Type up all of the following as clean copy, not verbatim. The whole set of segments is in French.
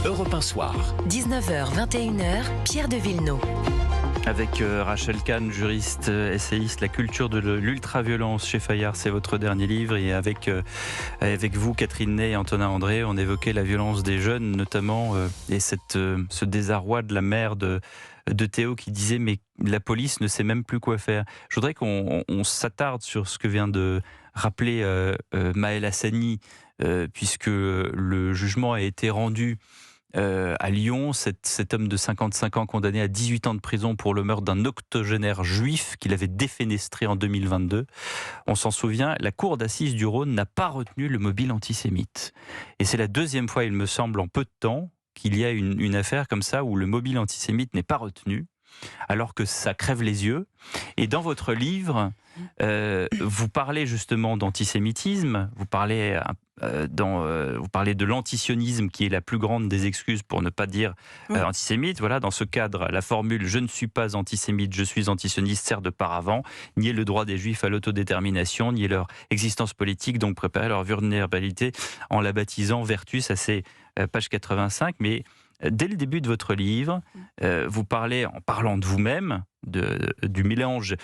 Europe 1 Soir. 19h, 21h, Pierre de Villeneuve. Avec Rachel Kahn, juriste, essayiste, La culture de l'ultraviolence chez Fayard, c'est votre dernier livre. Et avec vous, Catherine Ney et Antonin André, on évoquait la violence des jeunes notamment, et ce désarroi de la mère de Théo qui disait mais la police ne sait même plus quoi faire. Je voudrais qu'on s'attarde sur ce que vient de rappeler Maël Hassani, puisque le jugement a été rendu à Lyon, cet homme de 55 ans condamné à 18 ans de prison pour le meurtre d'un octogénaire juif qu'il avait défenestré en 2022. On s'en souvient, la cour d'assises du Rhône n'a pas retenu le mobile antisémite. Et c'est la deuxième fois, il me semble, en peu de temps, qu'il y a une affaire comme ça où le mobile antisémite n'est pas retenu, alors que ça crève les yeux. Et dans votre livre, vous parlez justement d'antisémitisme, vous parlez de l'antisionisme qui est la plus grande des excuses pour ne pas dire antisémite. Voilà, dans ce cadre, la formule « je ne suis pas antisémite, je suis antisioniste » sert de paravent, nier le droit des juifs à l'autodétermination, nier leur existence politique, donc préparer leur vulnérabilité en la baptisant vertu, ça c'est page 85, mais dès le début de votre livre, vous parlez, en parlant de vous-même, du mélange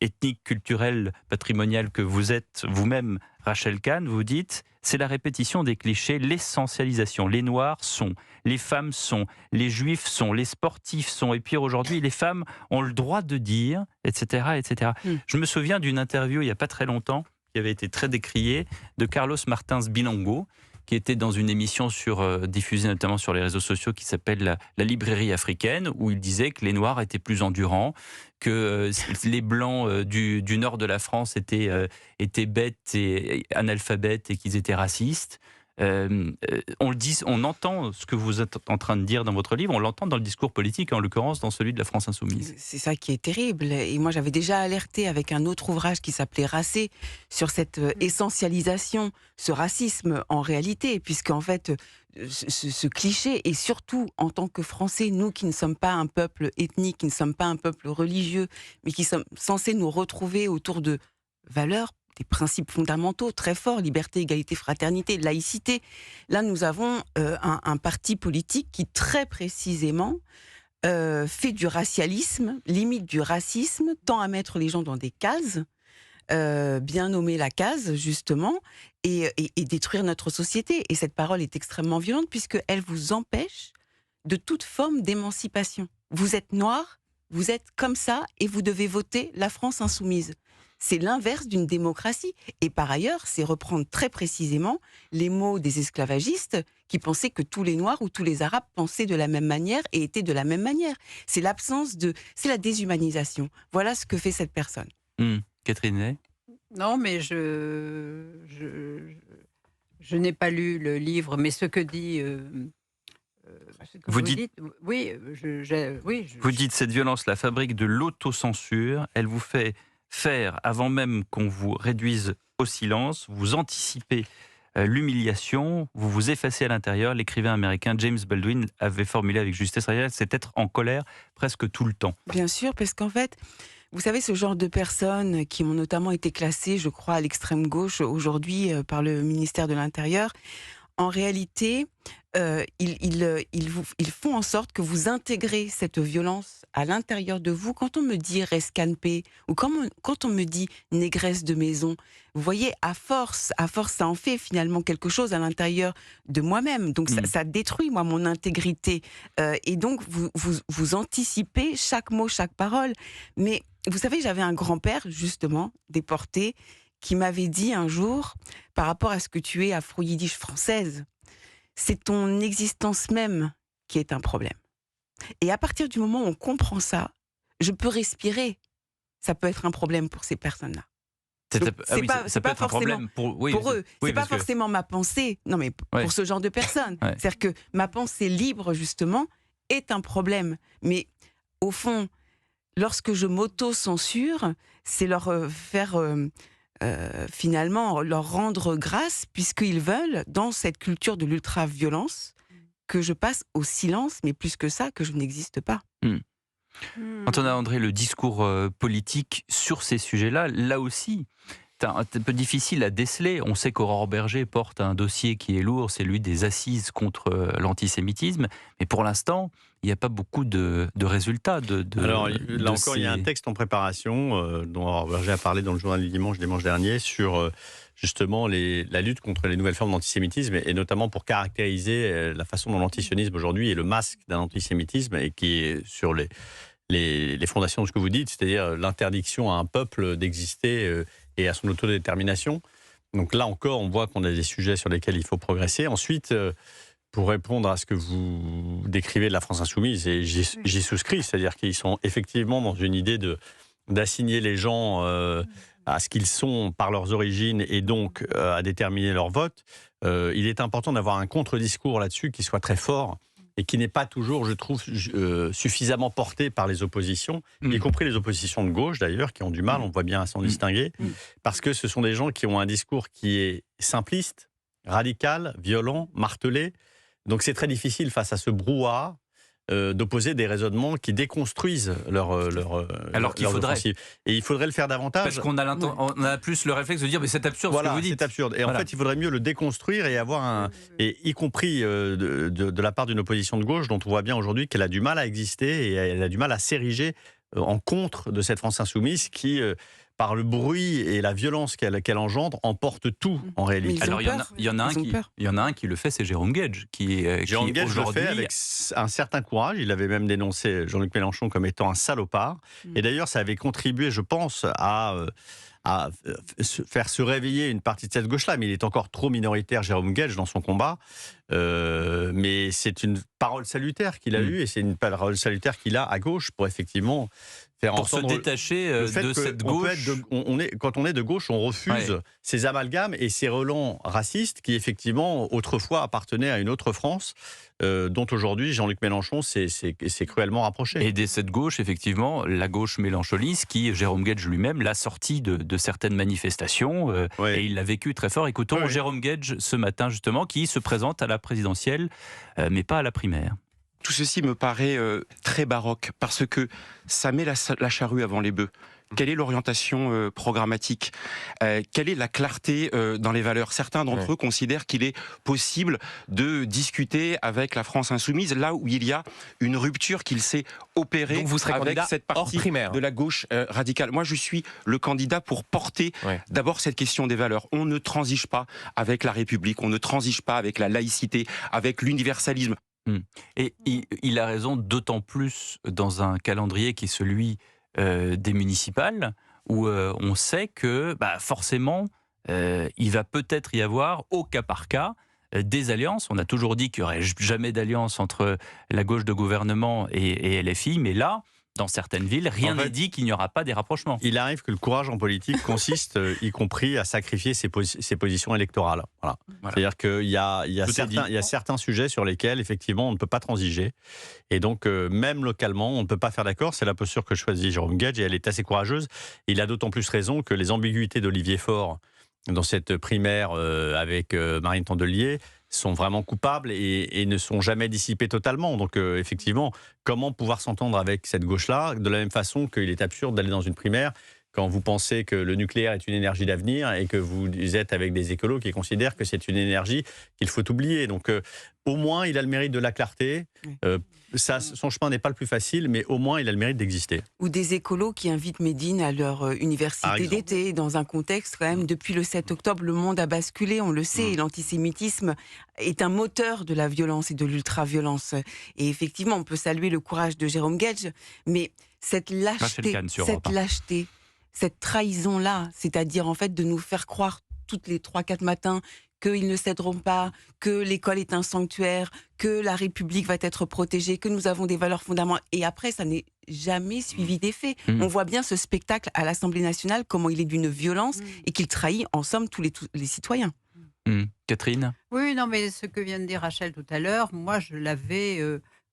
ethnique, culturel, patrimonial que vous êtes vous-même, Rachel Kahn, vous dites « c'est la répétition des clichés, l'essentialisation. Les Noirs sont, les femmes sont, les Juifs sont, les sportifs sont, et puis aujourd'hui, les femmes ont le droit de dire, etc. etc. » Je me souviens d'une interview, il n'y a pas très longtemps, qui avait été très décriée, de Carlos Martins Bilongo, qui était dans une émission diffusée notamment sur les réseaux sociaux qui s'appelle la Librairie africaine, où il disait que les Noirs étaient plus endurants, que les Blancs du nord de la France étaient bêtes et analphabètes et qu'ils étaient racistes. On entend ce que vous êtes en train de dire dans votre livre, on l'entend dans le discours politique, en l'occurrence dans celui de la France Insoumise. C'est ça qui est terrible. Et moi, j'avais déjà alerté avec un autre ouvrage qui s'appelait Racé sur cette essentialisation, ce racisme en réalité, puisqu'en fait, ce cliché, et surtout en tant que Français, nous qui ne sommes pas un peuple ethnique, qui ne sommes pas un peuple religieux, mais qui sommes censés nous retrouver autour de valeurs, des principes fondamentaux très forts, liberté, égalité, fraternité, laïcité. Là, nous avons un parti politique qui, très précisément, fait du racialisme, limite du racisme, tend à mettre les gens dans des cases, bien nommer la case, justement, et détruire notre société. Et cette parole est extrêmement violente, puisqu'elle vous empêche de toute forme d'émancipation. Vous êtes noir, vous êtes comme ça, et vous devez voter la France Insoumise. C'est l'inverse d'une démocratie. Et par ailleurs, c'est reprendre très précisément les mots des esclavagistes qui pensaient que tous les Noirs ou tous les Arabes pensaient de la même manière et étaient de la même manière. C'est c'est la déshumanisation. Voilà ce que fait cette personne. Catherine Ney ? Non, mais je n'ai pas lu le livre, mais ce que dit... vous dites, vous dites cette violence, la fabrique de l'autocensure, elle vous fait faire, avant même qu'on vous réduise au silence, vous anticipez l'humiliation, vous vous effacez à l'intérieur. L'écrivain américain James Baldwin avait formulé avec justesse, c'est être en colère presque tout le temps. Bien sûr, parce qu'en fait, vous savez, ce genre de personnes qui ont notamment été classées, je crois, à l'extrême gauche aujourd'hui par le ministère de l'Intérieur, en réalité, ils font en sorte que vous intégrez cette violence à l'intérieur de vous. Quand on me dit rescanpé ou quand on me dit négresse de maison, vous voyez, à force, ça en fait finalement quelque chose à l'intérieur de moi-même. Donc ça détruit, moi, mon intégrité. Et donc, vous anticipez chaque mot, chaque parole. Mais vous savez, j'avais un grand-père, justement, déporté, qui m'avait dit un jour, par rapport à ce que tu es afro-yiddish française, c'est ton existence même qui est un problème. Et à partir du moment où on comprend ça, je peux respirer. Ça peut être un problème pour ces personnes-là. Ça peut être un problème pour eux. C'est pas forcément ma pensée, non mais pour ce genre de personnes. C'est-à-dire que ma pensée libre, justement, est un problème. Mais au fond, lorsque je m'auto-censure, c'est leur faire... finalement leur rendre grâce, puisqu'ils veulent, dans cette culture de l'ultra-violence, que je passe au silence, mais plus que ça, que je n'existe pas. Antonin André, le discours politique sur ces sujets-là, là aussi, c'est un peu difficile à déceler. On sait qu'Aurore Berger porte un dossier qui est lourd, c'est lui des assises contre l'antisémitisme, mais pour l'instant, il n'y a pas beaucoup de résultats. Alors là encore, il y a un texte en préparation dont Aurore Berger a parlé dans le journal du dimanche dernier sur justement la lutte contre les nouvelles formes d'antisémitisme et notamment pour caractériser la façon dont l'antisionisme aujourd'hui est le masque d'un antisémitisme et qui est sur les fondations de ce que vous dites, c'est-à-dire l'interdiction à un peuple d'exister et à son autodétermination. Donc là encore, on voit qu'on a des sujets sur lesquels il faut progresser. Ensuite, pour répondre à ce que vous décrivez de la France insoumise, et j'y souscris, c'est-à-dire qu'ils sont effectivement dans une idée d'assigner les gens à ce qu'ils sont par leurs origines et donc à déterminer leur vote. Il est important d'avoir un contre-discours là-dessus qui soit très fort et qui n'est pas toujours, je trouve, suffisamment porté par les oppositions, y compris les oppositions de gauche d'ailleurs, qui ont du mal, on voit bien, à s'en distinguer, parce que ce sont des gens qui ont un discours qui est simpliste, radical, violent, martelé. Donc c'est très difficile face à ce brouhaha d'opposer des raisonnements qui déconstruisent leur offensive. Et il faudrait le faire davantage. Parce qu'on a plus le réflexe de dire mais c'est absurde ce que vous dites. C'est absurde. Et en fait, il faudrait mieux le déconstruire et avoir et y compris de la part d'une opposition de gauche dont on voit bien aujourd'hui qu'elle a du mal à exister et elle a du mal à s'ériger en contre de cette France insoumise qui par le bruit et la violence qu'elle engendre, emporte tout en réalité. Alors il y en a un qui le fait, c'est Jérôme Guedj, Jérôme Guedj le fait avec un certain courage. Il avait même dénoncé Jean-Luc Mélenchon comme étant un salopard. Et d'ailleurs, ça avait contribué, je pense, à faire se réveiller une partie de cette gauche-là. Mais il est encore trop minoritaire, Jérôme Guedj, dans son combat. Mais c'est une parole salutaire qu'il a eue et c'est une parole salutaire qu'il a à gauche pour effectivement pour se détacher de cette gauche. Quand on est de gauche, on refuse ces amalgames et ces relents racistes qui, effectivement, autrefois appartenaient à une autre France, dont aujourd'hui Jean-Luc Mélenchon s'est cruellement rapproché. Et dès cette gauche, effectivement, la gauche mélenchoniste, qui, Jérôme Guedj lui-même, l'a sorti de certaines manifestations, et il l'a vécu très fort. Écoutons Jérôme Guedj ce matin, justement, qui se présente à la présidentielle, mais pas à la primaire. Tout ceci me paraît très baroque, parce que ça met la charrue avant les bœufs. Quelle est l'orientation programmatique ? Quelle est la clarté dans les valeurs ? Certains d'entre eux considèrent qu'il est possible de discuter avec la France insoumise, là où il y a une rupture qu'il s'est opérée. Donc vous serez avec cette partie de la gauche radicale. Moi, je suis le candidat pour porter d'abord cette question des valeurs. On ne transige pas avec la République, on ne transige pas avec la laïcité, avec l'universalisme. Et il a raison, d'autant plus dans un calendrier qui est celui des municipales, où on sait que forcément, il va peut-être y avoir, au cas par cas, des alliances. On a toujours dit qu'il n'y aurait jamais d'alliance entre la gauche de gouvernement et LFI, mais là, dans certaines villes, rien n'est dit qu'il n'y aura pas des rapprochements. Il arrive que le courage en politique consiste, y compris, à sacrifier ses positions électorales. Voilà. C'est-à-dire qu'il y a certains sujets sur lesquels, effectivement, on ne peut pas transiger. Et donc, même localement, on ne peut pas faire d'accord. C'est la posture que choisit Jérôme Guedj, et elle est assez courageuse. Il a d'autant plus raison que les ambiguïtés d'Olivier Faure dans cette primaire avec Marine Tondelier sont vraiment coupables et ne sont jamais dissipés totalement. Donc effectivement, comment pouvoir s'entendre avec cette gauche-là, de la même façon qu'il est absurde d'aller dans une primaire quand vous pensez que le nucléaire est une énergie d'avenir et que vous êtes avec des écolos qui considèrent que c'est une énergie qu'il faut oublier. Donc au moins, il a le mérite de la clarté. Son chemin n'est pas le plus facile, mais au moins, il a le mérite d'exister. Ou des écolos qui invitent Médine à leur université d'été, dans un contexte quand même, depuis le 7 octobre, le monde a basculé, on le sait, et l'antisémitisme est un moteur de la violence et de l'ultra-violence. Et effectivement, on peut saluer le courage de Jérôme Guedj, mais cette lâcheté, cette trahison-là, c'est-à-dire en fait de nous faire croire toutes les 3-4 matins qu'ils ne céderont pas, que l'école est un sanctuaire, que la République va être protégée, que nous avons des valeurs fondamentales. Et après, ça n'est jamais suivi des faits. On voit bien ce spectacle à l'Assemblée nationale, comment il est d'une violence et qu'il trahit en somme tous les citoyens. Catherine ? Oui, non, mais ce que vient de dire Rachel tout à l'heure, moi je l'avais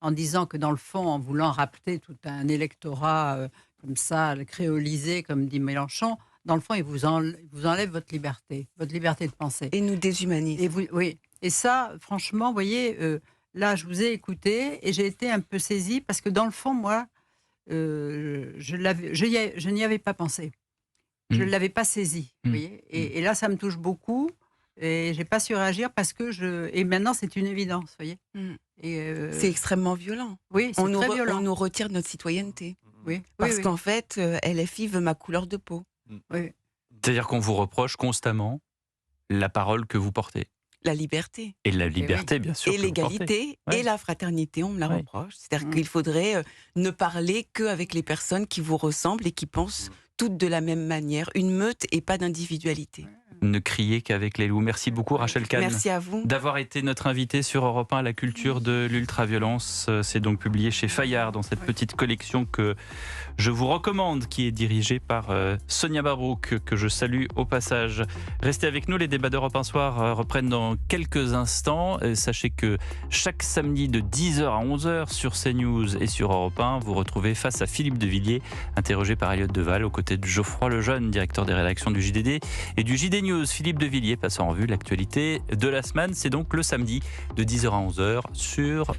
en disant que dans le fond, en voulant rappeler tout un électorat comme ça, le créolisé, comme dit Mélenchon, dans le fond, il vous enlève votre liberté de penser. Et nous déshumanise. Oui. Et ça, franchement, vous voyez, là, je vous ai écouté et j'ai été un peu saisie parce que dans le fond, moi, je n'y avais pas pensé. Je ne l'avais pas saisi. Vous voyez, et là, ça me touche beaucoup. Et j'ai pas su réagir parce que et maintenant c'est une évidence, vous voyez. C'est extrêmement violent. Oui, c'est très violent. On nous retire notre citoyenneté. Oui, Parce qu'en fait, LFI veut ma couleur de peau. Oui. C'est-à-dire qu'on vous reproche constamment la parole que vous portez. La liberté. Et la liberté, bien sûr. Et l'égalité et la fraternité, on me la reproche. C'est-à-dire qu'il faudrait ne parler qu'avec les personnes qui vous ressemblent et qui pensent toutes de la même manière. Une meute et pas d'individualité. Ne crier qu'avec les loups. Merci beaucoup Rachel Kahn. Merci à vous. D'avoir été notre invitée sur Europe 1 à la culture de l'ultraviolence. C'est donc publié chez Fayard dans cette petite collection que je vous recommande, qui est dirigée par Sonia Mabrouk, que je salue au passage. Restez avec nous, les débats d'Europe 1 soir reprennent dans quelques instants. Sachez que chaque samedi de 10h à 11h sur CNews et sur Europe 1, vous retrouvez Face à Philippe de Villiers, interrogé par Elliott Deval, aux côtés de Geoffroy Lejeune, directeur des rédactions du JDD et du JD News. Philippe de Villiers passe en revue l'actualité de la semaine. C'est donc le samedi de 10h à 11h sur